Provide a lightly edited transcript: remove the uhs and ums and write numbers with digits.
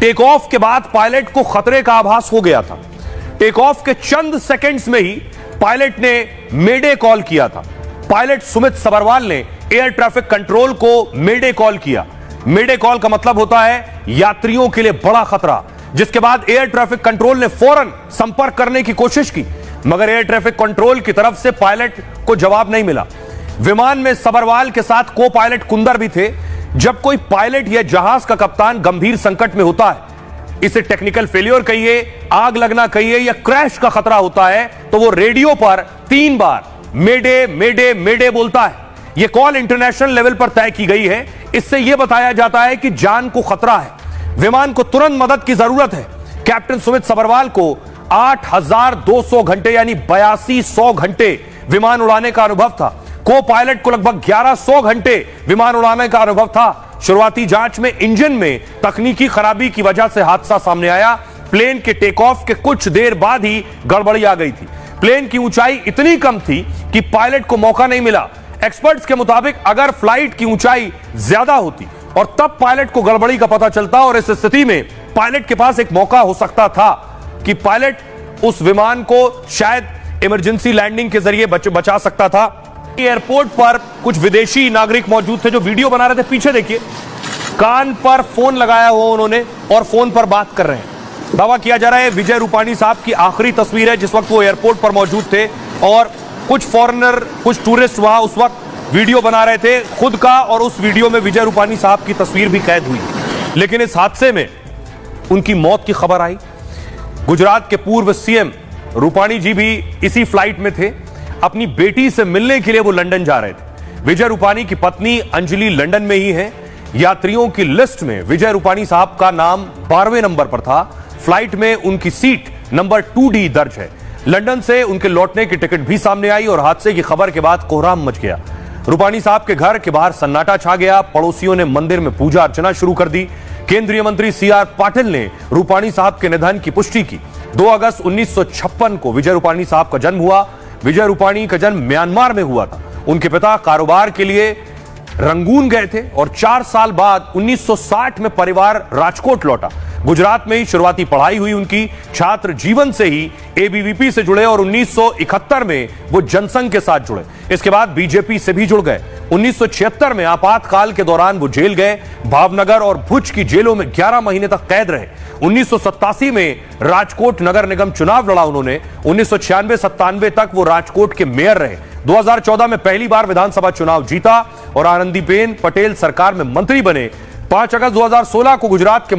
Take off के बाद pilot को खतरे का आभास हो गया था। टेक ऑफ के चंद सेकंड्स में ही पायलट ने मेडे कॉल किया था। पायलट सुमित सबरवाल ने एयर ट्रैफिक कंट्रोल को मेडे कॉल किया। मेडे कॉल का मतलब होता है यात्रियों के लिए बड़ा खतरा, जिसके बाद एयर ट्रैफिक कंट्रोल ने फौरन संपर्क करने की कोशिश की, मगर एयर ट्रैफिक कंट्रोल की तरफ से पायलट को जवाब नहीं मिला। विमान में सबरवाल के साथ को पायलट कुंदर भी थे। जब कोई पायलट या जहाज का कप्तान गंभीर संकट में होता है, इसे टेक्निकल फेलियर कहिए, आग लगना कहिए या क्रैश का खतरा होता है, तो वो रेडियो पर 3 बार मेडे मेडे मेडे बोलता है। यह कॉल इंटरनेशनल लेवल पर तय की गई है। इससे यह बताया जाता है कि जान को खतरा है, विमान को तुरंत मदद की जरूरत है। कैप्टन सुमित सबरवाल को 8,200 घंटे यानी 8200 घंटे विमान उड़ाने का अनुभव था। को पायलट को लगभग 1100 घंटे विमान उड़ाने का अनुभव था। शुरुआती जांच में इंजन में तकनीकी खराबी की वजह से हादसा सामने आया। प्लेन के टेक ऑफ के कुछ देर बाद ही गड़बड़ी आ गई थी। प्लेन की ऊंचाई इतनी कम थी कि पायलट को मौका नहीं मिला। एक्सपर्ट्स के मुताबिक अगर फ्लाइट की ऊंचाई ज्यादा होती और तब पायलट को गड़बड़ी का पता चलता, और इस स्थिति में पायलट के पास एक मौका हो सकता था कि पायलट उस विमान को शायद इमरजेंसी लैंडिंग के जरिए बचा सकता था। एयरपोर्ट पर कुछ विदेशी नागरिक मौजूद थे जो वीडियो बना रहे थे। पीछे देखिए, कान पर फोन लगाया हुआ उन्होंने और फोन पर बात कर रहे हैं। दावा किया जा रहा है विजय रूपाणी साहब की आखिरी तस्वीर है जिस वक्त वो एयरपोर्ट पर मौजूद थे, और कुछ फॉरेनर, कुछ टूरिस्ट वहां उस वक्त वीडियो बना रहे थे खुद का, और उस वीडियो में विजय रूपाणी साहब की तस्वीर भी कैद हुई। लेकिन इस हादसे में उनकी मौत की खबर आई। गुजरात के पूर्व सीएम रूपाणी जी भी इसी फ्लाइट में थे। अपनी बेटी से मिलने के लिए वो लंदन जा रहे थे। विजय रूपाणी की पत्नी अंजलि लंदन में ही है। यात्रियों की लिस्ट में विजय रूपाणी साहब का नाम 12वें नंबर पर था। फ्लाइट में उनकी सीट नंबर 2D दर्ज है। लंदन से उनके लौटने की टिकट भी सामने आई और हादसे की खबर के बाद कोहराम मच गया। रूपाणी साहब के घर के बाहर सन्नाटा छा गया। पड़ोसियों ने मंदिर में पूजा अर्चना शुरू कर दी। केंद्रीय मंत्री CR पाटिल ने रूपाणी साहब के निधन की पुष्टि की। 2 अगस्त 1956 को विजय रूपाणी साहब का जन्म हुआ। विजय रूपाणी का जन्म म्यांमार में हुआ था। उनके पिता कारोबार के लिए रंगून गए थे और 4 साल बाद 1960 में परिवार राजकोट लौटा। गुजरात में ही शुरुआती पढ़ाई हुई उनकी। छात्र जीवन से ही ABVP से जुड़े और 1971 में वो जनसंघ के साथ जुड़े। इसके बाद बीजेपी से भी जुड़ गए। 1976 में आपातकाल के दौरान वो जेल गए। भावनगर और भुज की जेलों में 11 महीने तक कैद रहे। 1987 में राजकोट नगर निगम चुनाव लड़ा उन्होंने। 1996-97 तक वो राजकोट के मेयर रहे। 2014 में पहली बार विधानसभा चुनाव जीता और आनंदीबेन पटेल सरकार में मंत्री बने। 5 अगस्त 2016 को गुजरात के